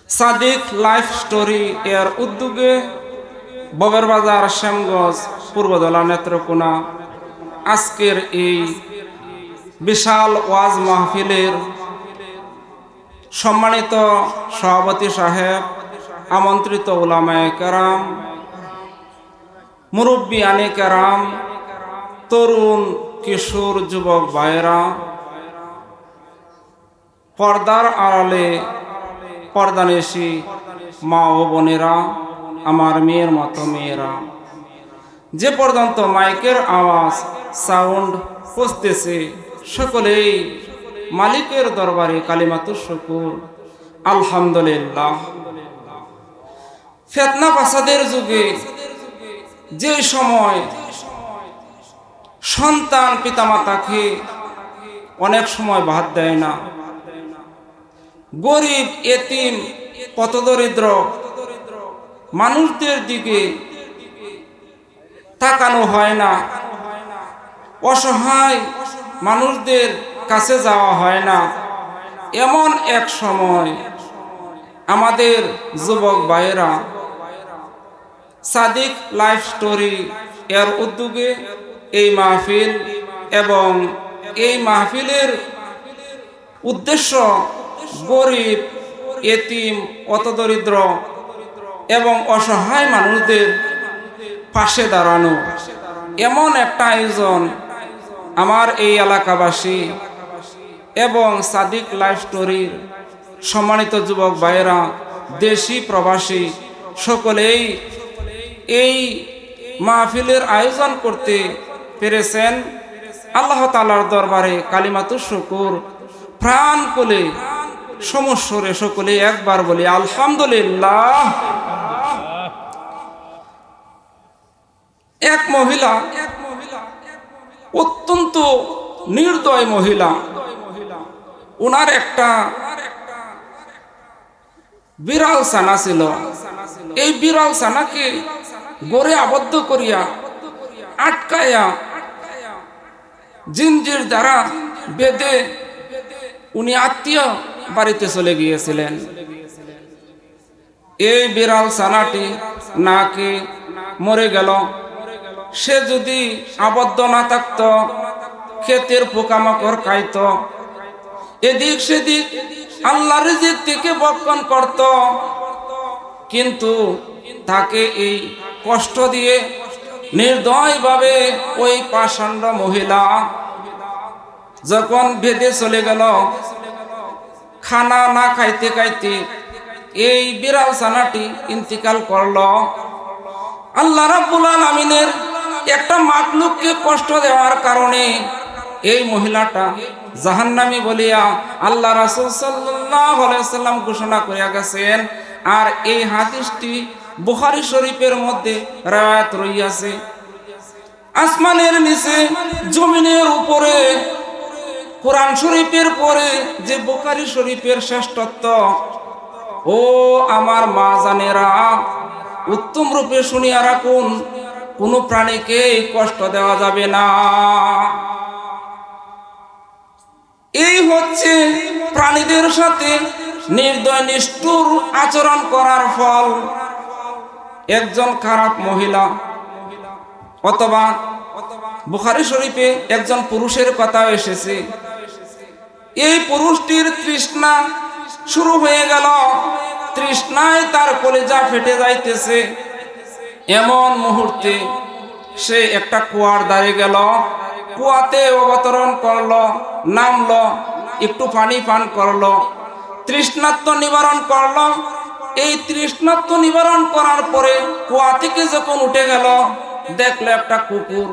Sadiq life story এর উদ্যোগে বগেরবাজার শ্যামগঞ্জ পূর্বদলা নেত্রকোনা আজকের এই বিশাল ওয়াজ মাহফিলের সম্মানিত সভাপতি সাহেব, আমন্ত্রিত উলামায়ে কেরাম, মুরব্বিয়ানে কেরাম, তরুণ কিশোর যুবক ভাইয়েরা, পর্দার আড়ালে পর্দানেশী মা ও বোনেরা, আমার মেয়ের মতো মেয়েরা, যে পর্যন্ত মাইকের আওয়াজ সাউন্ড পৌঁছতেছে সকলেই মালিকের দরবারে কালিমাতুশ শুকুর আলহামদুলিল্লাহ। ফিতনা ফাসাদের যুগে যে সময় সন্তান পিতামাতাকে অনেক সময় বাদ দেয় না, গরিব এতিম পথদরিদ্র মানুষদের দিকে তাকানো হয় না, অসহায় মানুষদের কাছে যাওয়া হয় না, এমন এক সময় আমাদের যুবক ভাইয়েরা সাদিক লাইফ স্টোরি এর উদ্যোগে এই মাহফিল এবং এই মাহফিলের উদ্দেশ্য গরিব এতিম পথদরিদ্র এবং অসহায় মানুষদের পাশে দাঁড়ানো, এমন একটা আয়োজন আমার এই এলাকাবাসী এবং সাদিক লাইফ স্টোরির সম্মানিত যুবক ভাইয়েরা, দেশি প্রবাসী সকলেই এই মাহফিলের আয়োজন করতে পেরেছেন। আল্লাহ তাআলার দরবারে কালিমাতুশ শুকুর প্রাণ কোলে সমস্বরে সকলে একবার বলি আলহামদুলিল্লাহ। এক মহিলা, অত্যন্ত নির্দয় মহিলা, ওনার একটা বিড়াল ছানা ছিল। এই বিড়াল ছানাকে গড়ে আবদ্ধ করিয়া আটকায়া জিনজির দ্বারা বেঁধে উনি আত্মীয় বাড়িতে চলে গিয়েছিলেন। এই বিড়াল ছানাটি নাকি মরে গেল। সে যদি আবদ্ধ না থাকত, ক্ষেতের পোকামাকড় খাইত, এদিক সেদিক আল্লাহর রিজিক থেকে ভক্ষণ করত, কিন্তু তাকে এই কষ্ট দিয়ে নির্দয়ভাবে ওই পাষণ্ড মহিলা যখন বেঁধে চলে গেল, খানা না খাইতে খাইতে এই বিড়াল ছানাটি ইন্তিকাল করল। আল্লাহ রাব্বুল আলামিনের একটা মাখলুককে কষ্ট দেওয়ার কারণে এই মহিলাটা জাহান্নামী বলিয়া আল্লাহ রাসূল সাল্লাল্লাহু আলাইহি ওয়াসাল্লাম ঘোষণা করিয়া গেছেন। আর এই হাদিসটি বুখারী শরীফের মধ্যে রাওয়ায়াত রইয়াছে। আসমানের নিচে জমিনের উপরে কোরআন শরীফের পরে যে বুখারী শরীফের শ্রেষ্ঠত্ব, ও আমার মা জানেরা, উত্তম রূপে শুনিয়া রাখুন, কোন প্রাণীকে কষ্ট দেওয়া যাবে না। এই হচ্ছে প্রাণীদের সাথে নির্দয় নিষ্ঠুর আচরণ করার ফল। একজন খারাপ মহিলা অথবা বুখারী শরীফে একজন পুরুষের কথা এসেছে। এই পুরুষটির তৃষ্ণা শুরু হয়ে গেল, তৃষ্ণায় তার কলিজা ফেটে যাইতেছে। এমন মুহূর্তে সে একটা কুয়ার ধারে গেল, কুয়াতে অবতরণ করলো, নামলো, একটু পানি পান করলো, তৃষ্ণার্ত নিবারণ করলো। এই তৃষ্ণার্ত নিবারণ করার পরে কুয়া থেকে যখন উঠে গেল, দেখলো একটা কুকুর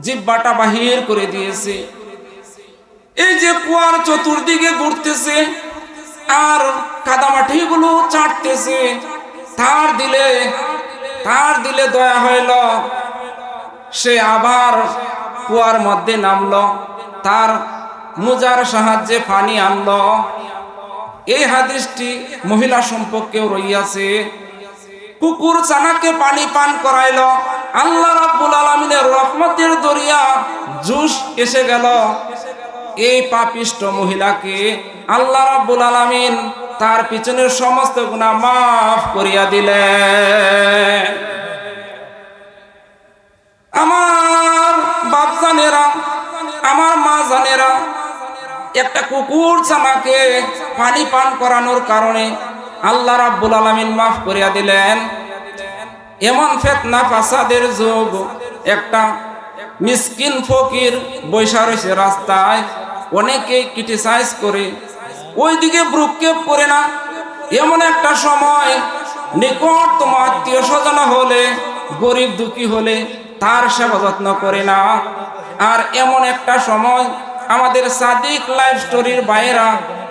জিহ্বাটা বাহির করে দিয়েছে। এই যে কুয়ার চতুর্দিকে ঘুরতেছে আর কাদামাটিগুলো চাটতেছে, তার দিলে দয়া হইল। সে আবার কুয়ার মধ্যে নামলো, তার মুজার সাহায্যে পানি আনলো। এই হাদিসটি মহিলা সম্পর্কেও রইয়াছে। কুকুর ছানাকে পানি পান করাইল, আল্লাহ রাব্বুল আলামিনের রহমতের দরিয়া জুস এসে গেল। এই পাপিষ্ট মহিলাকে আল্লাহ রাব্বুল আলামিন তার পিছনের সমস্ত গুনাহ মাফ করিয়া দিলেন। আমার বাপ জানেরা, আমার মা জানেরা, একটা কুকুর ছানাকে পানি পান করানোর কারণে আল্লাহ রাব্বুল আলামিন মাফ করিয়া দিলেন। এমন ফিতনা ফাসাদের যুগ, একটা মিসকিন ফকির বৈশা রয়েছে রাস্তায়, অনেকে ক্রিটিসাইজ করে, ওইদিকে ভ্রুক্ষেপ করে না। এমন একটা সময় নিকটতম আত্মীয় স্বজন হলে, গরিব দুঃখী হলে তার সেবা যত্ন করে না। আর এমন একটা সময় আমাদের সাদিক লাইফ স্টোরির বাইরা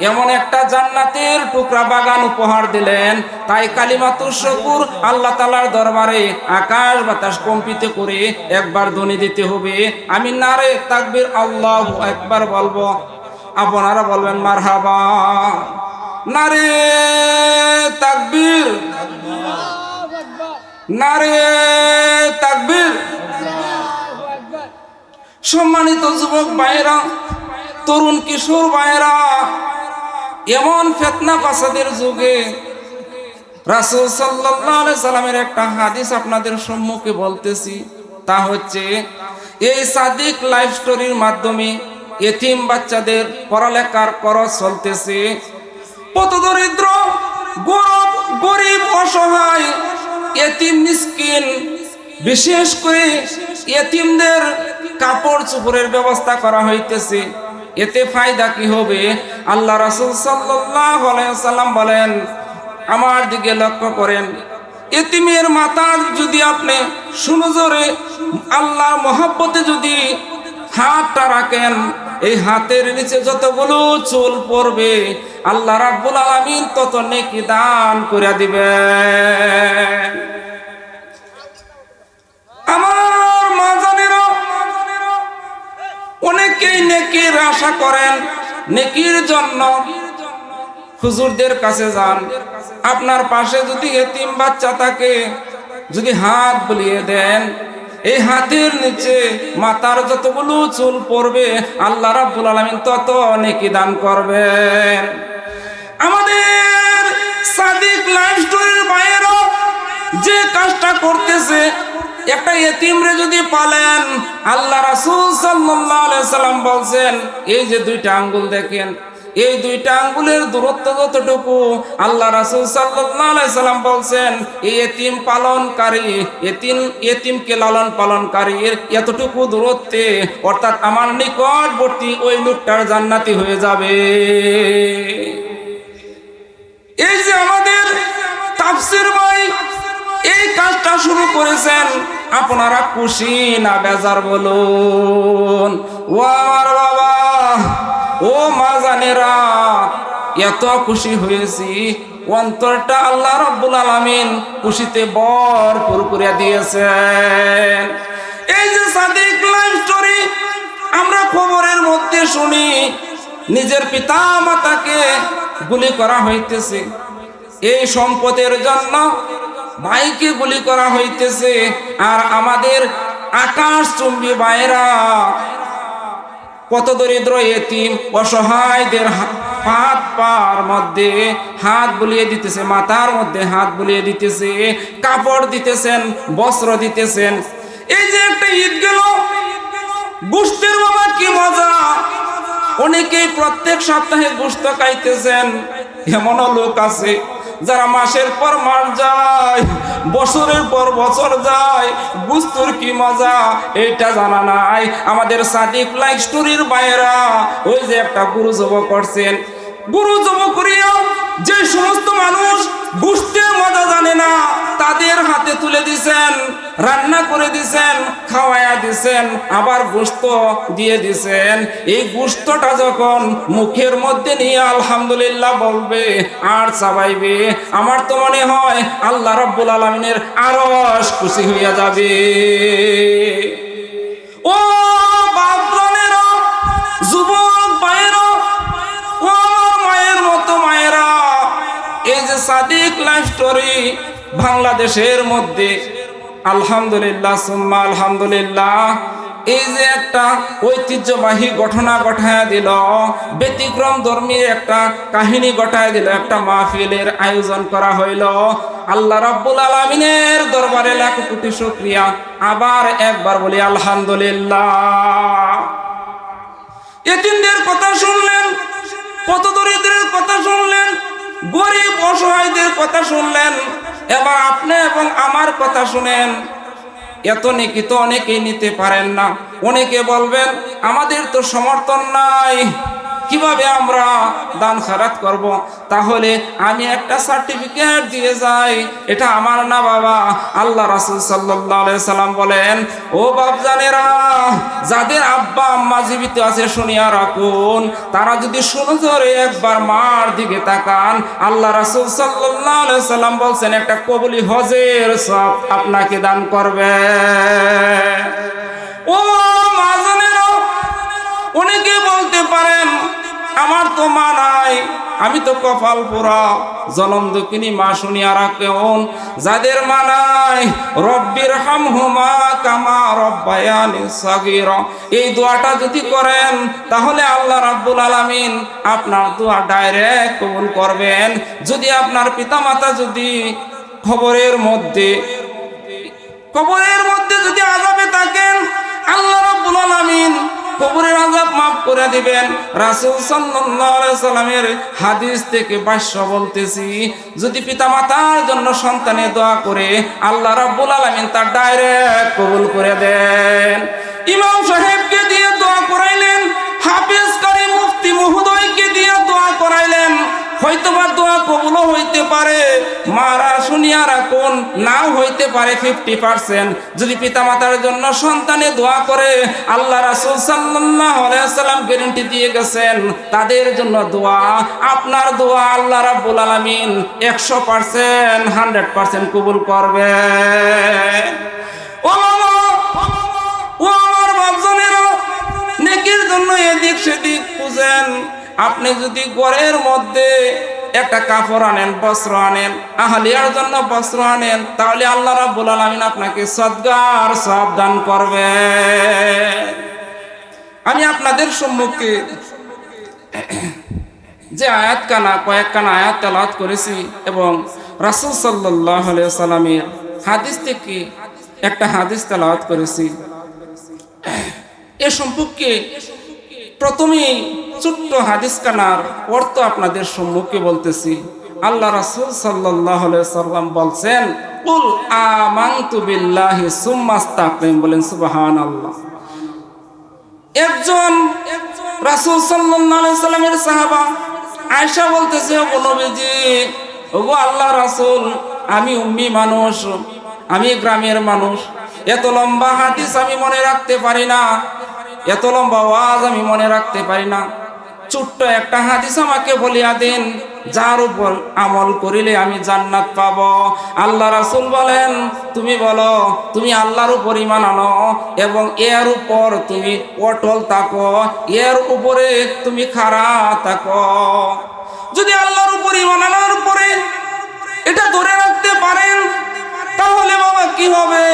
এমন একটা জান্নাতের টুকরা বাগান উপহার দিলেন। তাই কালিমাতুশ শুকর আল্লাহ তাআলার দরবারে আকাশ বাতাস কম্পিত করে একবার ধ্বনি দিতে হবে। আমি নারে তাকবীর আল্লাহু আকবার বলবো, আপনারা বলবেন মারহাবা। নারে তাকবীর, নারে তাকবীর। সম্মানিত যুবক ভাইরা, তরুণ কিশোর ভাইরা, এমন ফিতনা ফাসাদের যুগে রাসূল সাল্লাল্লাহু আলাইহি সাল্লামের একটা হাদিস আপনাদের সম্মুখে বলতেছি। তা হচ্ছে, এই সাদিক লাইফ স্টোরির মাধ্যমে এতিম বাচ্চাদের পড়ালেখার খরচ চলতেছে। পথদরিদ্র, গরিব, অসহায়, এতিম মিসকিন, বিশেষ করে এতিমদের কাপড় চোপড়ের ব্যবস্থা করা হইতেছে। এতে ফায়দা কি হবে? আল্লাহ রাসূল সাল্লাল্লাহু আলাইহি ওয়াসাল্লাম বলেন, আমার দিকে লক্ষ্য করেন, এতিমের মাথা যদি আপনি সুনজরে আল্লাহর মহব্বতে যদি হাতটা রাখেন, এই হাতের নিচে যতগুলো চুল পড়বে আল্লাহ রাব্বুল আলামিন তত নেকি দান করে দিবেন। আমার মা জানেরা, অনেকেই নেকির আশা করেন, নেকির জন্য হুজুরদের কাছে যান। আপনার পাশে যদি এতিম বাচ্চা থাকে, যদি হাত বুলিয়ে দেন, এই হাতের নিচে মাথার যতগুলো চুল পড়বে আল্লাহ রাব্বুল আলামিন তত নেকি দান করবেন। আমাদের সাদিক লাইফ স্টোরির বাইরে যে কাজটা করতেছে, একটা এতিমরে যদি পালেন, আল্লাহ রাসূল সাল্লাল্লাহু আলাইহি সাল্লাম বলছেন, এই যে দুইটা আঙ্গুল দেখেন, এই দুইটা আঙ্গুলের দূরত্ব যতটুকু, আল্লাহ রাসূল সাল্লাল্লাহু আলাইহি সাল্লাম বলছেন, এই এতিম পালনকারী, এতিমকে লালন পালনকারীর এতটুকু দূরত্বে, অর্থাৎ আমার নিকটবর্তী ওই লোকটার জান্নাতি হয়ে যাবে। এই যে আমাদের তাফসীর ভাই এই কাজটা শুরু করেছেন, আপনারা খুশি না বেজার বলুন? ও আমার বাবা, ও মা জানেরা, এত খুশি হয়েছি, অন্তরটা আল্লাহ রাব্বুল আলামিন খুশিতে ভরপুর করে দিয়েছেন। এই যে সাদিক লাইফ স্টোরি, আমরা খবরের মধ্যে শুনি নিজের পিতা মাতাকে গুলি করা হইতেছে, এই সম্পদের জন্য ভাইকে গুলি করা হইতেছে। আর আমাদের আকাশচুম্বী ভাইরা পথদরিদ্র এতিম অসহায়দের হাত পার মধ্যে হাত বুলিয়ে দিতেছে, মাথার মধ্যে হাত বুলিয়ে দিতেছে, কাপড় দিতেছেন, বস্ত্র দিতেছেন। এই যে একটা ঈদ গেল, গোশতের বাবা কি মজা! অনেকেই প্রত্যেক সপ্তাহে গোশত খাইতেছেন। এমনও লোক আছে যারা মাসের পর মাস যায়, বছরের পর বছর যায়, গোশতের কি মজা এইটা জানা নাই। আমাদের সাদিক লাইফ স্টোরির বাইরা ওই যে একটা গরু জব করছেন, গরু জব করিয়া যে সমস্ত মানুষ গোশতের মজা জানে না, তাদের হাতে তুলে দিছেন, রান্না করে দিছেন, খাওয়ায়া দিছেন, আবার গোশত দিয়ে দিছেন। এই গোশতটা যখন মুখের মধ্যে নিয়ে আলহামদুলিল্লাহ বলবে আর চাবাইবে, আমার তো মনে হয় আল্লাহ রাব্বুল আলামিনের আরশ খুশি হইয়া যাবে। ও বাপরানেরা, যুবক ভাইরা, ও আমার মায়ের মতো মায়েরা, এই যে সাদিক লাইফ স্টোরি বাংলাদেশের মধ্যে আলহামদুলিল্লাহ সুম্মা আলহামদুলিল্লাহ এই যে একটা ঐতিহ্যবাহী ঘটনা ঘটায় দিল, ব্যতিক্রম ধর্মী একটা কাহিনী ঘটায় দিল, একটা মাহফিলের আয়োজন করা হইল। আল্লাহ রাব্বুল আলামিনের দরবারে লাখ কোটি শুকরিয়া। আবার একবার বলি আলহামদুলিল্লাহ। এতিমদের কথা শুনলেন, পথ দরিদ্রের কথা শুনলেন, গরিব অসহায়দের কথা শুনলেন। এবার আপনি এবং আমার কথা শুনেন। এত নেকি তো অনেকেই নিতে পারেন না। অনেকে বলবেন আমাদের তো সমর্থন নাই, কিভাবে আমরা দান খারাত করব। তাহলে আমি একটা সার্টিফিকেট দিয়ে যাই, এটা আমার না বাবা। আল্লাহ রাসূল সাল্লাল্লাহু আলাইহি সাল্লাম বলেন, ও বাপজানেরা, যাদের আব্বা আম্মা জীবিত আছে শুনিয়া রাখুন, তারা যদি সুনজরে একবার মার দিকে তাকান, আল্লাহ রাসূল সাল্লাল্লাহু আলাইহি সাল্লাম বলছেন একটা কবুলি হজের সওয়াব আপনাকে দান করবে। ও মা জানেরা, অনেকে বলতে পারেন আমার তো মা নাই, আমি তো কপাল পোড়া, জনম দুঃখিনী মা শুনিয়া রাখুন, যাদের মা নাই, রব্বির হামহুমা কামা রব্বায়ানি সাগীরা, এই দোয়াটা যদি করেন তাহলে আল্লাহ রাব্বুল আলামিন আপনার দোয়া ডাইরেক্ট কবুল করবেন। যদি আপনার পিতামাতা যদি কবরের মধ্যে যদি আযাবে থাকেন, আল্লাহ রাব্বুল আলামিন কবরের আযাব মাফ করে দিবেন। রাসূল সাল্লাল্লাহু আলাইহি সাল্লামের হাদিস থেকে ভাষ্য বলতেছি, যদি পিতামাতার জন্য সন্তানে দোয়া করে, আল্লাহ রাব্বুল আলামিন তার ডাইরেক্ট কবুল করে দেন। ইমাম সাহেবকে দিয়ে দোয়া করাইলেন, হাফেজ কারি মুফতি মহোদয়কে দিয়ে দোয়া করাইলেন, হয়তোবা দোয়া কবুলও হইতে পারে, মারা শুনিয়া রাখুন, নাও হইতে পারে 50%। যদি পিতামাতার জন্য সন্তানে দোয়া করে, আল্লাহ রাসূল সাল্লাল্লাহু আলাইহি সাল্লাম গ্যারান্টি দিয়ে গেছেন তাদের জন্য দোয়া, আপনার দোয়া আল্লাহ রাব্বুল আলামিন 100% 100% কবুল করবে। ও মামা, ও আমার বাপজানেরা, নেকির জন্য এদিক সেদিক খুঁজেন। আপনি যদি ঘরের মধ্যে একটা কাপড় আনেন, বস্ত্র আনেন, আহলিয়ার জন্য বস্ত্র আনেন, তাহলে আল্লাহ রাব্বুল আলামিন আপনাকে সদকার সওয়াব দান করবে। আমি আপনাদের সম্মুখে যে আয়াতখানা কয়েকখানা আয়াত তেলাওয়াত করেছি এবং রাসূল সাল্লাল্লাহু আলাইহি সাল্লামের হাদিস থেকে একটা হাদিস তেলাওয়াত করেছি, এ সম্পর্কে প্রথমেই ছোট্ট হাদিসখানার অর্থ আপনাদের সম্মুখে বলতেছি। আল্লাহ রাসূল সাল্লাল্লাহু আলাইহি সাল্লাম বলছেন, কুল আমানতু বিল্লাহি সুম্মা ইসতাকিম, বলেন সুবহানাল্লাহ। একজন রাসূল সাল্লাল্লাহু আলাইহি সাল্লামের সাহাবা আয়েশা বলতেছে, ও নবীজি, ওগো আল্লাহ রাসূল, আমি উম্মি মানুষ, আমি গ্রামের মানুষ, এত লম্বা হাদিস আমি মনে রাখতে পারি না, এত লম্বা ওয়াজ আমি মনে রাখতে পারি না, ছোট্ট একটা হাদিস আমাকে বলিয়া দিন, যার উপর আমল করিলে আমি জান্নাত পাব। আল্লাহ রাসূল বলেন, তুমি বলো তুমি আল্লাহর উপর ঈমান আনো এবং এর উপর তুমি অটল থাকো, এর উপরে তুমি খাড়া থাকো। যদি আল্লাহর উপর ঈমান আনার উপরে এটা ধরে রাখতে পারেন, তাহলে বাবা কি হবে?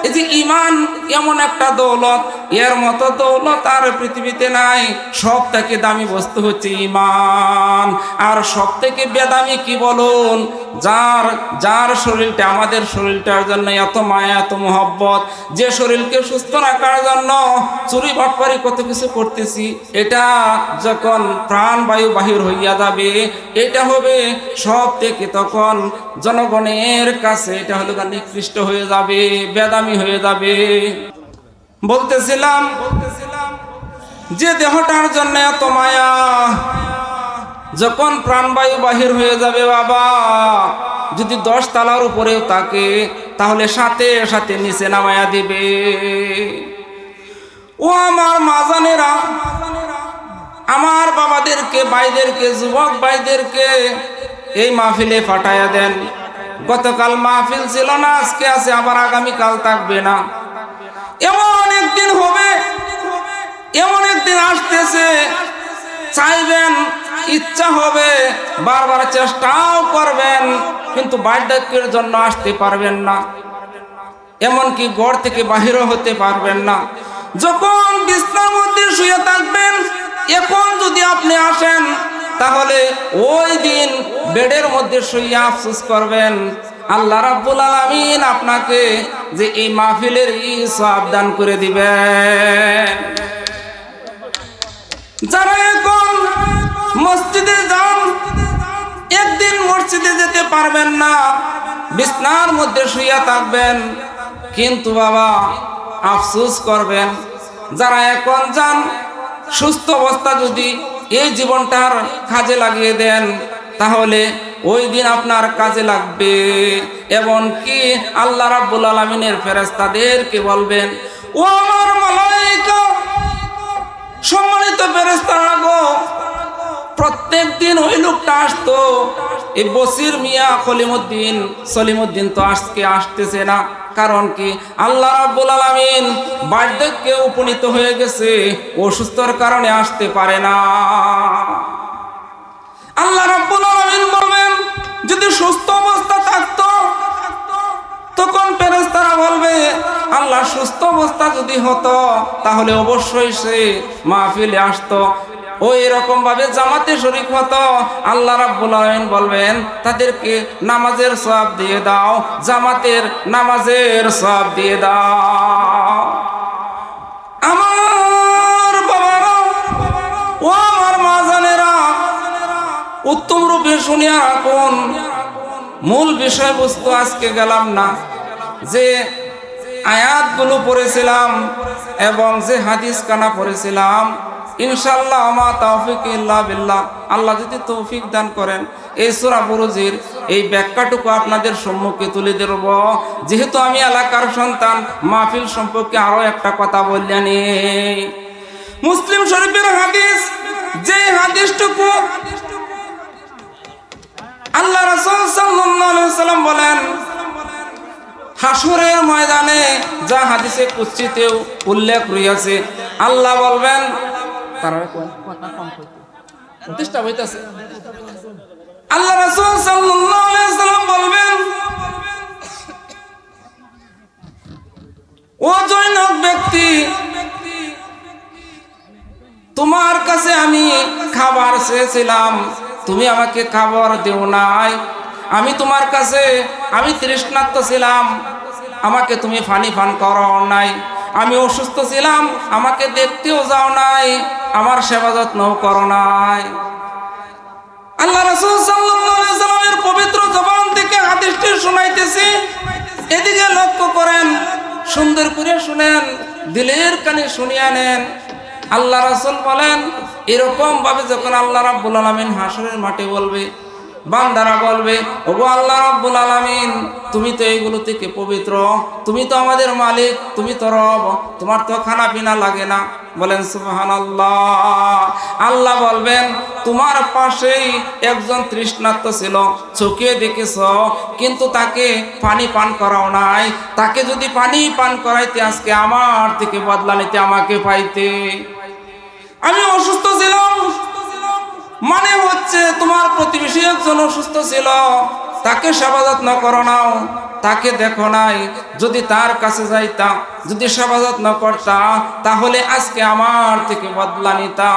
এই যে ঈমান এমন একটা দৌলত, এর মতো দৌলত আর পৃথিবীতে নাই। সব থেকে দামি বস্তু হচ্ছে ঈমান। আর সব থেকে বেদামি কি বলুন? যার শরীরটা, আমাদের শরীরটার জন্য এত মায়া, এত মহব্বত, যে শরীরকে সুস্থ রাখার জন্য চুরি বাটপারি কত কিছু করতেছি, এটা যখন প্রাণবায়ু বাহির হইয়া যাবে, এটা হবে সব থেকে তখন জনগণের কাছে এটা হলো নিকৃষ্ট হয়ে যাবে, বেদামি হয়ে যাবে। বলতেছিলাম যে দেহটার জন্য এত মায়া, যখন প্রাণবায়ু বাহির হয়ে যাবে বাবা, যদি 10 তলার উপরেও থাকে, তাহলে সাথে সাথে নিচে নামায়া দিবে। ও আমার মাজানেরা, আমার বাবাদেরকে, ভাইদেরকে, যুবক ভাইদেরকে এই মাহফিলে পাঠায়া দেন। গতকাল মাহফিল ছিল না, আজকে আছে, আবার আগামীকাল থাকবে না। এমন একদিন হবে, এমন একদিন আসতেছে, চাইবেন, ইচ্ছা হবে, বারবার চেষ্টাও করবেন, কিন্তু বার্ধক্যের জন্য আসতে পারবেন না, এমনকি ঘর থেকে বাহিরও হতে পারবেন না। যখন বিছনার মধ্যে শুয়ে থাকবেন, এখন যদি আপনি আসেন তাহলে ওই দিন বেডের মধ্যে শুয়ে আফসোস করবেন। আল্লাহ রাব্বুল আলামিন আপনাকে যে এই মাহফিলের সওয়াব দান করে দিবেন। যারা এখন মসজিদে যান, একদিন মসজিদে যেতে পারবেন না, বিছনার মধ্যে শুয়ে থাকবেন, কিন্তু বাবা আফসোস করবেন। যারা এখন যান, সুস্থ অবস্থা যদি এই জীবনটার কাজে লাগিয়ে দেন তাহলে ওই দিন আপনার কাজে লাগবে। এবং কি আল্লাহ রাব্বুল আলামিনের ফেরেশতাদেরকে বলবেন, ও আমার মালায়েকা, সম্মানিত ফেরেশতারা গো, প্রত্যেক দিন ওই লোকটা আসতো, এই বসির মিয়া সলিমুদ্দিন তো আজকে আসতেছে না। কারণ কি আল্লাহ রাব্বুল আলামিন বার্ধক্যে উপনীত হয়ে গেছে, অসুস্থর কারণে আসতে পারে না। আল্লাহ রাব্বুল আলামিন বলবেন, যদি সুস্থ অবস্থা থাকতো তখন ফেরেশতারা বলবে, আল্লাহ সুস্থ অবস্থা যদি হতো তাহলে অবশ্যই সে মাহফিলে আসতো, ওই রকম ভাবে জামাতে শরীক হতো। আল্লাহ রাব্বুল আলামিন বলবেন, তাদেরকে নামাজের সওয়াব দিয়ে দাও, জামাতের নামাজের সওয়াব দিয়ে দাও। আমার বাবারা, ও আমার মা জানেরা, উত্তম রূপে শুনিয়া রাখুন। মূল বিষয়বস্তু আজকে গেলাম না, যে আয়াতগুলো পড়েছিলাম এবং যে হাদিস কানা পড়েছিলাম, ইনশাআল্লাহ আমা তাওফিক ইল্লা বিল্লাহ, আল্লাহ যদি তৌফিক দান করেন এই সূরা বুরুজের এই ব্যাখ্যাটুকু আপনাদের সম্মুখে তুলে ধরব। যেহেতু আমি এলাকার সন্তান, মাহফিল সম্পর্কে আরো একটা কথা বললেন। মুসলিম শরীফের হাদিস, যে হাদিসটুকু আল্লাহ রাসূল সাল্লাল্লাহু আলাইহি ওয়াসাল্লাম বলেন, হাসরের ময়দানে, যা হাদিসে কুদসিতেও উল্লেখ রয়েছে, আল্লাহ বলবেন, আল্লাহ রাসূল সাল্লাল্লাহু আলাইহি ওয়াসাল্লাম বলবেন, ও জৈনক ব্যক্তি, তোমার কাছে আমি খাবার চেয়েছিলাম, তুমি আমাকে খাবার দেও নাই। আমি তোমার কাছে আমি তৃষ্ণার্ত ছিলাম, আমাকে তুমি পানি পান করাও নাই। আমি অসুস্থ ছিলাম, আমাকে দেখতেও যাও নাই, আমার সেবা যত্নও করো নাই। আল্লাহ রাসূল সাল্লাল্লাহু আলাইহি ওয়াসাল্লামের পবিত্র জবান থেকে হাদিসটি শোনাইতেছি, এদিকে লক্ষ্য করেন, সুন্দর করে শুনেন, দিলের কানে শুনিয়া নেন। আল্লাহ রাসূল বলেন, এরকম ভাবে যখন আল্লাহ রাব্বুল আলামিন হাসরের মাঠে বলবে, বান্দারা বলবে, ওগো আল্লাহ রাব্বুল আলামিন, তুমি তো এইগুলো থেকে পবিত্র, তুমি তো আমাদের মালিক, তুমি তো রব, তোমার তো খানা পিনা লাগে না। বলেন সুবহানাল্লাহ। আল্লাহ বলবেন, তোমার পাশেই একজন তৃষ্ণার্ত ছিল, চোখে দেখেছ, কিন্তু তাকে পানি পান করাও নাই। তাকে যদি পানি পান করাইতে আজকে আমার থেকে বদলা নিতে আমাকে পাইতে। আমি অসুস্থ ছিলাম, মানে হচ্ছে তোমার প্রতিবেশী একজন অসুস্থ ছিল, তাকে সেবা যত্ন করো নাও, তাকে দেখো নাই। যদি তার কাছে যাইতা, যদি সেবা যত্ন করতা, তাহলে আজকে আমার থেকে বদলা নিতা।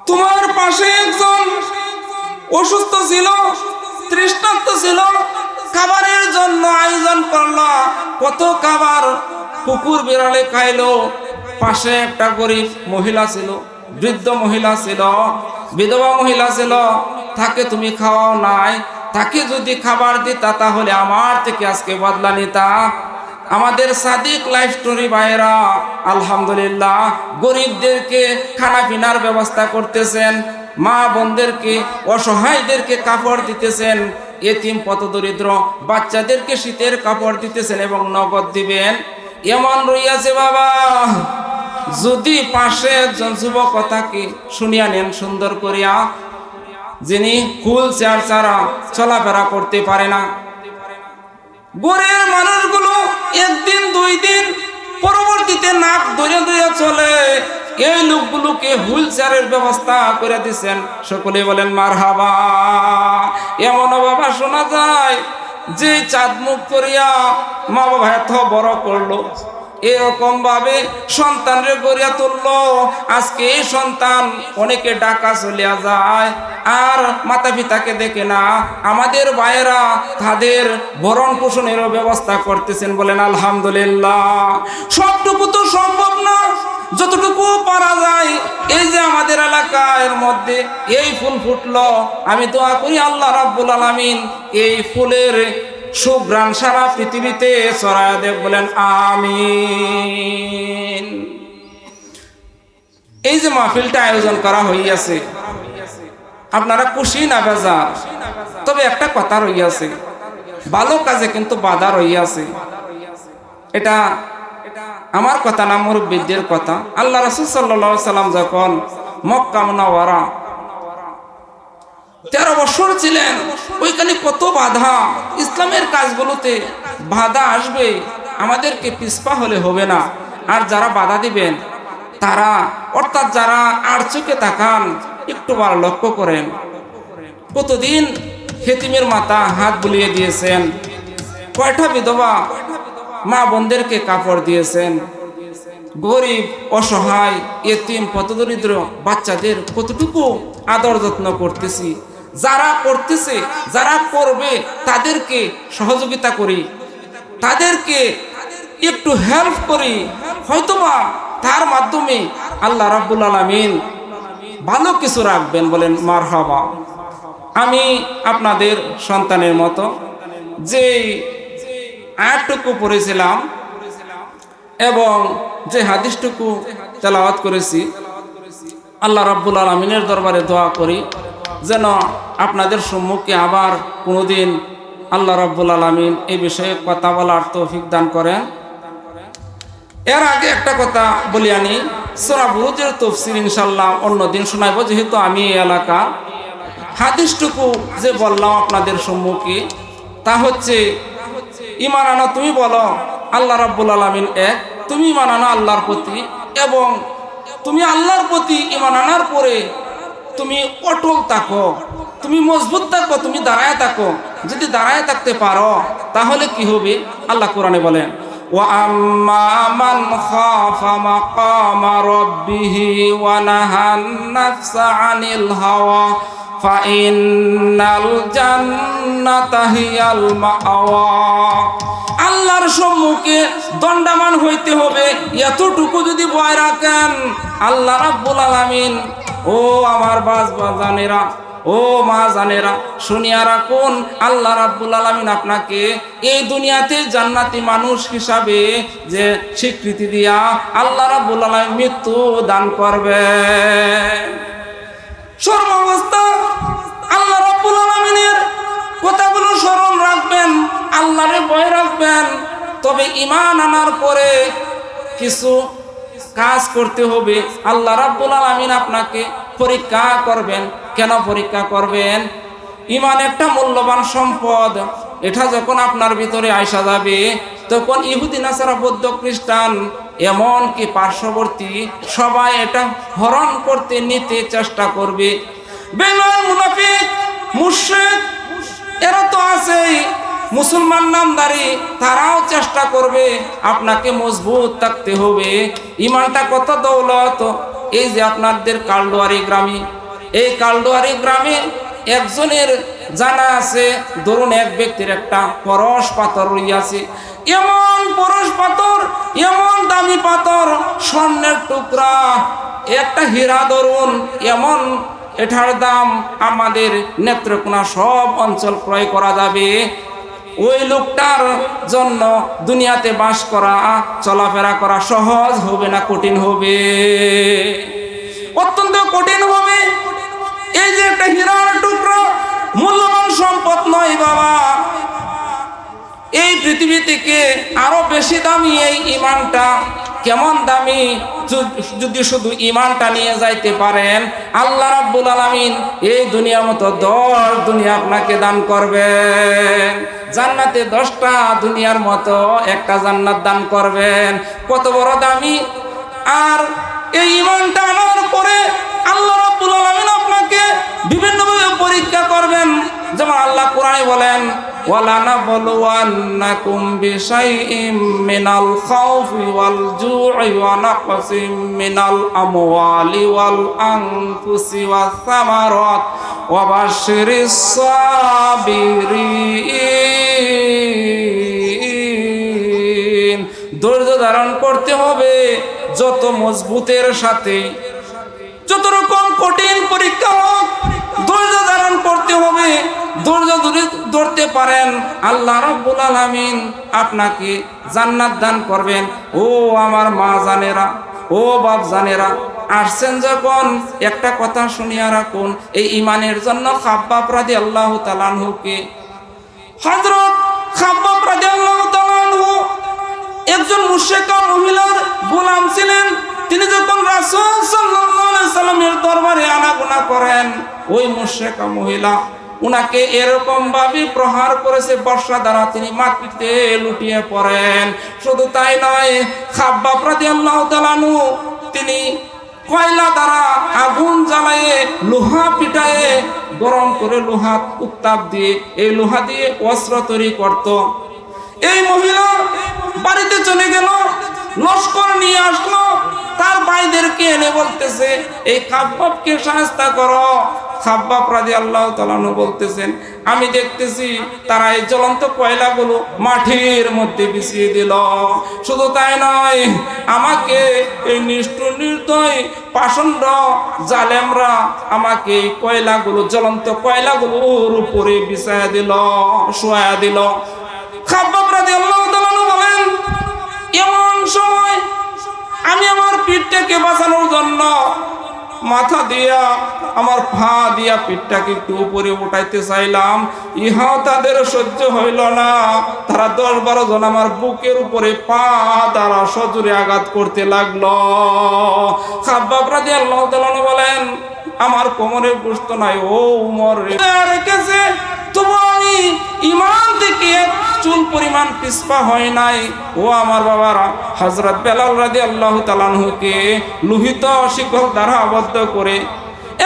তোমার পাশে একজন অসুস্থ ছিল, তৃষ্ণার্ত ছিল, খাবারের জন্য আয়োজন করলা, কত খাবার কুকুর বিড়ালে খাইলো। পাশে একটা গরিব মহিলা ছিল, বৃদ্ধ মহিলা ছিল, বিধবা মহিলা ছিল, তাকে তুমি খাওয়াও নাই। তাকে যদি খাবার দিতা তাহলে আমার থেকে আজকে বদলা নিতা। আমাদের সাদিক লাইফ স্টোরি ভাইরা আলহামদুলিল্লাহ গরিবদেরকে খানা পিনার ব্যবস্থা করতেছেন, মা বোনদেরকে, অসহায়দেরকে কাপড় দিতেছেন, এতিম পথদরিদ্র বাচ্চাদেরকে শীতের কাপড় দিতেছেন এবং নগদ দিবেন। এমন রইয়াছে বাবা, যদি পাশে একজন যুবক তাকে শুনিয়া নেন সুন্দর করিয়া, যিনি হুইল চেয়ার ছাড়া চলাফেরা করতে পারে না, গরিব মানুষগুলো একদিন দুই দিন পরবর্তীতে নাক ধরে ধরে চলে, এই লোকগুলোকে হুইল চেয়ারের ব্যবস্থা করে দিচ্ছেন। সকলে বলেন মারহাবা। এমন বাবা শোনা যায় যে চাঁদ মুখ করিয়া মা বাবা এত বড় করলো, এরকম ভাবে সন্তানরে গড়িয়া তুললো। আজকে এই সন্তান অনেকে ঢাকা চলিয়া যায় আর মাতা পিতাকে দেখে না। আমাদের ভাইয়েরা তাদের ভরণ পোষণেরও ব্যবস্থা করতেছেন, বলেন আলহামদুলিল্লাহ। সবটুকু তো সম্ভব না, যতটুকু পারা যায়। এই যে আমাদের এলাকার মধ্যে এই ফুল ফুটলো, আমি দোয়া করি আল্লাহ রাব্বুল আলামিন এই ফুলের সুঘ্রাণ সারা পৃথিবীতে ছড়ায় দেব, বলেন আমিন। এই যে মাহফিলটা আয়োজন করা হইয়াছে, আপনারা খুশি না বেজার? তবে একটা কথা রইয়াছে, ভালো কাজে কিন্তু বাধা রইয়াছে। এটা আমার কথা না, মুরব্বিদের কথা। আল্লাহ রাসূল সাল্লাল্লাহু আলাইহি সাল্লাম যখন মক্কা মুনাওয়ারা 13 বছর ছিলেন, ওইখানে কত বাধা। ইসলামের কাজগুলোতে বাধা আসবে, আমাদেরকে পিছপা হলে হবে না। আর যারা বাধা দিবেন তারা, অর্থাৎ যারা আর চোখে তাকান, একটু বার লক্ষ্য করেন। কতদিন হেতিমের মাথা হাত বুলিয়ে দিয়েছেন, কয়টা বিধবা মা বোনদেরকে কাপড় দিয়েছেন, গরিব অসহায় এতিম পথদরিদ্র বাচ্চাদের কতটুকু আদর যত্ন করতেছি। যারা করতেছে, যারা করবে তাদেরকে সহযোগিতা করি, তাদেরকে একটু হেল্প করি, হয়তোবা তার মাধ্যমে আল্লাহ রাব্বুল আলামিন ভালো কিছু রাখবেন, বলেন মারহাবা। আমি আপনাদের সন্তানের মতো যে আয়াতটুকু পড়েছিলাম এবং যে হাদিসটুকু তেলাওয়াত করেছি, আল্লাহ রাব্বুল আলামিনের দরবারে দোয়া করি যেন আপনাদের সম্মুখে আবার কোনোদিন আল্লাহ রাব্বুল আলামিন এই বিষয়ে কথা বলার তৌফিক দান করেন। এর আগে একটা কথা বলি আনি, সূরা বুরুজের তাফসীর ইনশাআল্লাহ অন্যদিন শোনাবো, যেহেতু আমি এই এলাকা। হাদিসটুকু যে বললাম আপনাদের সম্মুখে, তা হচ্ছে ঈমান আনো, তুমি বলো আল্লাহ রাব্বুল আলামিন এক, তুমি ঈমান আনো আল্লাহর প্রতি, এবং তুমি আল্লাহর প্রতি ঈমান আনার পরে তুমি অটল থাকো, তুমি মজবুত থাকো, তুমি দাঁড়ায় থাকো। যদি দাঁড়ায় থাকতে পারো তাহলে কি হবে? আল্লাহ কোরআনে বলেন, ওয়া আম্মা মান খাফা মাকামা রাব্বিহি ওয়া নাহান নাফসা আনিল হাওয়া ফাইন্নাল জান্নাতা হিয়াল মাআওয়া। আল্লাহর সম্মুখে দণ্ডায়মান হইতে হবে, এতটুকু যদি ভয় রাখেন, আল্লাহ রাব্বুল আলামিন, ও আমার বাজানেরা, ও মা জানেরা, শুনিয়া রাখুন, আল্লাহ রাব্বুল আলামিন আপনাকে এই দুনিয়াতে জান্নাতি মানুষ হিসাবে যে স্বীকৃতি দিয়া আল্লাহ রাব্বুল আলামিন মৃত্যু দান করবে। সর্বাবস্থা আল্লাহ রাব্বুল আলামিনের কথাগুলো স্মরণ রাখবেন, আল্লাহরে ভয় রাখবেন। তবে ঈমান আনার পরে কিছু কাজ করতে হবে। আল্লাহ রাব্বুল আলামিন আপনাকে পরীক্ষা করবেন। কেন পরীক্ষা করবেন? ঈমান একটা মূল্যবান সম্পদ। এটা যখন আপনার ভিতরে আইসা যাবে, তখন ইহুদি নাসারা বৌদ্ধ খ্রিস্টান এমনকি পার্শ্ববর্তী সবাই এটা হরণ করতে নিতে চেষ্টা করবে। বেঈমান, মুনাফিক, মুশরিক এরা তো আছেই, মুসলমান নামদারি, তারাও চেষ্টা করবে। আপনাকে মজবুত থাকতে হবে। ঈমানটা কত দৌলত। এই যে আপনাদের কালডুয়ারি গ্রামে, এই কালডুয়ারি গ্রামে একজনের জানা আছে, ধরুন এক ব্যক্তির একটা পরশ পাথর রইয়াছে। এমন পরশ পাথর, এমন দামি পাথর, স্বর্ণের টুকরা, একটা হীরা ধরুন, এমন এটার দাম আমাদের নেত্রকোনা সব অঞ্চল ক্রয় করা যাবে। ওই লোকটার জন্য দুনিয়াতে বাস করা, চলাফেরা করা সহজ হবে না কঠিন হবে? অত্যন্ত কঠিন হবে। এই যে একটা হীরার টুকরো, মূল্যবান সম্পদ নয় বাবা। এই পৃথিবী থেকে আরো বেশি দামি এই ঈমানটা। কেমন দামি? যদি শুধু ঈমানটা নিয়ে যাইতে পারেন, আল্লাহ রাব্বুল আলামিন এই দুনিয়ার মতো 10 দুনিয়া আপনাকে দান করবেন। জান্নাতে 10টা দুনিয়ার মতো একটা জান্নাত দান করবেন। কত বড় দামি! আর এই ঈমানটা আনার পরে আল্লাহ রাব্বুল আলামিন আপনাকে বিভিন্নভাবে পরীক্ষা করবেন। যেমন আল্লাহ কোরআনে বলেন ওয়ালা নাবলুওয়ান্নাকুম বিশাইইম মিনাল খাউফি ওয়াল জু'i ওয়া নাকসিম মিনাল আমওয়ালি ওয়াল আনফুসি ওয়াস সামারাত ওয়া বাশশিরিস সাবিরিন। ধৈর্য ধারণ করতে হবে যত মজবুতের সাথে, যত রকম কঠিন পরীক্ষা হোক ধৈর্য ধারণ করতে হবে। ধৈর্য ধরতে পারেন, আল্লাহ রাব্বুল আলামিন আপনাকে জান্নাত দান করবেন। ও আমার মা জানেরা, ও বাপ জানেরা, আসছেন যখন একটা কথা শুনিয়া রাখুন, এই ঈমানের জন্য খাব্বাব রাদিয়াল্লাহু তাআলা আনহুকে, হযরত খাব্বাব রাদিয়াল্লাহু তাআলা আনহু একজন মুশরিকা মহিলার গোলাম ছিলেন। তিনি যখন রাসূল সাল্লাল্লাহু আলাইহি সাল্লামের দরবারে আনাগোনা করেন, ওই মুশরিকা মহিলা উনাকে এরকম ভাবে প্রহার করেছে বর্ষা দ্বারা, তিনি মাটিতে লুটিয়ে পড়েন। শুধু তাই নয়, খাব্বাব রাদিয়াল্লাহু তাআলা আনহু তিনি কয়লা দ্বারা আগুন জ্বালায়ে লোহা পিটায়ে গরম করে লোহা উত্তাপ দিয়ে এই লোহা দিয়ে অস্ত্র তৈরি করত। এই মহিলা বাড়িতে চলে গেল, লস্কর নিয়ে আসলো, তার ভাইদেরকে এনে বলতেছে এই খাব্বাবকে শায়েস্তা করো। খাব্বাব রাদিয়াল্লাহু তাআলা আনহু বলতেছেন, আমি দেখতেছি তারা এই জ্বলন্ত কয়লাগুলো মাটির মধ্যে বিছিয়ে দিল। শুধু তাই নয়, আমাকে এই নিষ্ঠুর নির্দয় পাষণ্ড জালেমরা আমাকে এই কয়লাগুলো, জ্বলন্ত কয়লাগুলোর উপরে বিছায়া দিল, শোয়া দিল। খাব্বাব রাদিয়াল্লাহু তাআলা আনহু বলেন, এমন সময় আমি আমার পিঠটাকে বাঁচানোর জন্য মাথা দিয়া আমার পা দিয়া পিঠটাকে একটু উপরে উঠাইতে চাইলাম, ইহাও তাদের সহ্য হইল না। তারা 10-12 জন আমার বুকের উপরে পা দ্বারা সজোরে আঘাত করতে লাগলো। খাব্বাব রাদিয়াল্লাহু তাআলা বলেন, আমার কোমরে গোশত নাই, ও উমর রেখেছে, তবু আমি ঈমান থেকে চুল পরিমাণ পিছপা হয় নাই। ও আমার বাবারা, হযরত বেলাল রাদিয়াল্লাহু তাআলা আনহুকে লোহিত শিকল দ্বারা আবদ্ধ করে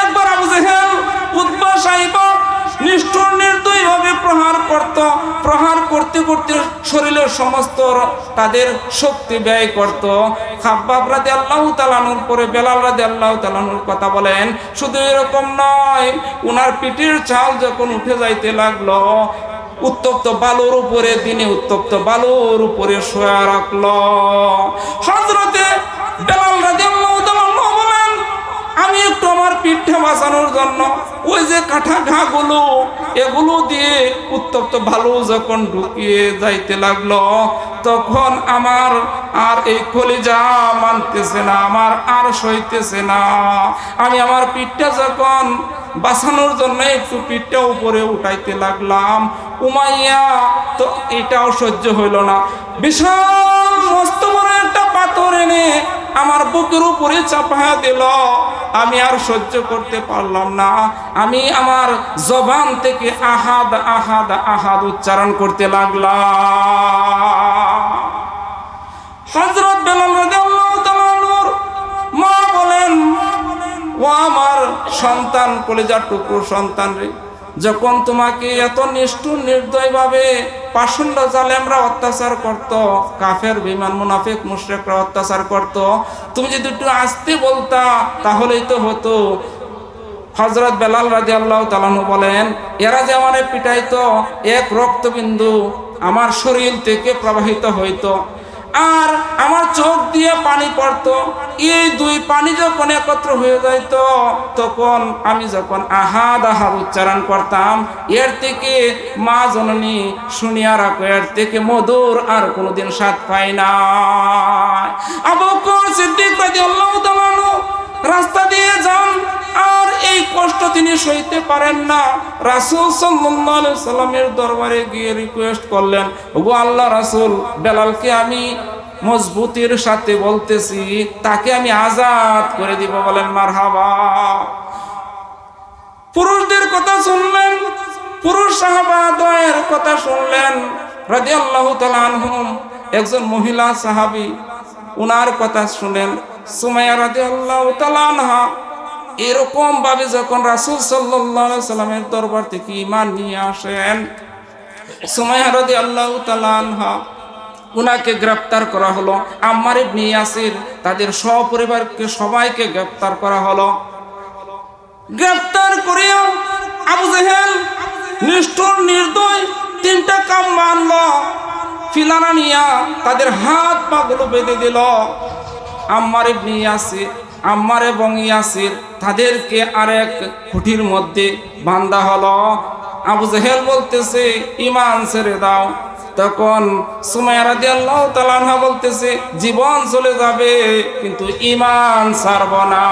একবার আবু জেহেল, উতবা, সাইবা নিষ্ঠুর নির্দয়ভাবে প্রহার করত। প্রহার করতে করতে শরীরের সমস্ত তাদের শক্তি ব্যয় করত। খাব্বাব রাদিয়াল্লাহু তাআলা আনহুর পরে বেলাল রাদিয়াল্লাহু তাআলা আনহুর কথা বলেন। শুধু এরকম নয়, উনার পিঠের চাল যখন উঠে যাইতে লাগলো, উত্তপ্ত বালুর উপরে, দিনে উত্তপ্ত বালুর উপরে শোয়া রাখলো। হযরতে বেলাল রাদিয়াল্লাহু তাআলা বলেন, আমি একটু আমার পিঠটা বাঁচানোর জন্য ওই যে কাঠা ঘাগুলো এগুলো দিয়ে উত্তপ্ত বালু যখন ঢুকিয়ে যাইতে লাগলো, তখন আমার আর এই কলিজা মানতেছে না, আমার আর সইতেছে না। আমি আমার পিঠটা যখন বাঁচানোর জন্য একটু পিঠটা উপরে উঠাইতে লাগলাম, উমাইয়া তো এটাও সহ্য হইল না, বিশাল মস্ত বড় একটা পাথর এনে আমার বুকের উপরে চাপায়া দিল। আমি আর সহ্য করতে পারলাম না, আমি আমার জবান থেকে আহাদ আহাদ আহাদ উচ্চারণ করতে লাগলাম। হযরত বেলাল রাদিয়াল্লাহু তাআলা আনহুর মা বলেন, ও আমার সন্তান, কলিজার টুকরো সন্তান রে, যখন তোমাকে এত নিষ্ঠুর নির্দয়ভাবে পাষণ্ড জালেমরা অত্যাচার করত, কাফের বেঈমান মুনাফিক মুশরিকরা অত্যাচার করত, তুমি যদি একটু আস্তে বলতা তাহলেই তো হতো। হযরত বেলাল রাদিয়াল্লাহু তাআলা আনহু বলেন, এরা যে আমারে পিটাইতো, এক রক্তবিন্দু আমার শরীর থেকে প্রবাহিত হইতো, আর আমার চোখ দিয়ে পানি পড়তো। এই দুই পানি যখন একত্র হয়ে যাইত, তখন আমি যখন আহাদ আহাদ উচ্চারণ করতাম, এর থেকে মা জননী শুনিয়া রাখো, এর থেকে মধুর আর কোনোদিন স্বাদ পাই না। আবু বকর সিদ্দিক রাদিয়াল্লাহু তাআলা আনহু রাস্তা দিয়ে যান, আর এই কষ্ট তিনি সইতে পারেন না। রাসূল সাল্লাল্লাহু আলাইহি সাল্লামের দরবারে গিয়ে রিকোয়েস্ট করলেন, ওগো আল্লাহ রাসূল, বেলালকে আমি মজবুতির সাথে বলতেছি, তাকে আমি আজাদ করে দিব, বলেন মারহাবা। পুরুষদের কথা শুনলেন, পুরুষ সাহাবাদের কথা শুনলেন রাদিয়াল্লাহু তাআলা আনহুম। একজন মহিলা সাহাবী, উনার কথা শুনেন, সুমাইয়া রাদিয়াল্লাহু তাআলা আনহা এরকম ভাবে যখন রাসূল সাল্লাল্লাহু আলাইহি সাল্লামের দরবার থেকে ঈমান নিয়ে আসেন, সুমাইয়া রাদিয়াল্লাহু তাআলা আনহা উনাকে গ্রেফতার করা হলো। আম্মার ইবনে ইয়াসির তাদের সপরিবারকে সবাইকে গ্রেফতার করা হলো। গ্রেফতার করিয়া আবু জেহেল নিষ্ঠুর নির্দয় তিনটা কাম মানল। ফিলানা নিয়া তাদের হাত পা গুলো বেঁধে দিল। আম্মার ইবনে ইয়াসির, আম্মার এবং ইয়াসির তাদেরকে আরেক খুঁটির মধ্যে বাঁধা হলো। আবু জেহেল বলতেছে ঈমান ছেড়ে দাও। তখন সুমাইয়া রাদিয়াল্লাহু তাআলা আনহা বলতেছে জীবন চলে যাবে কিন্তু ঈমান ছাড়ব না।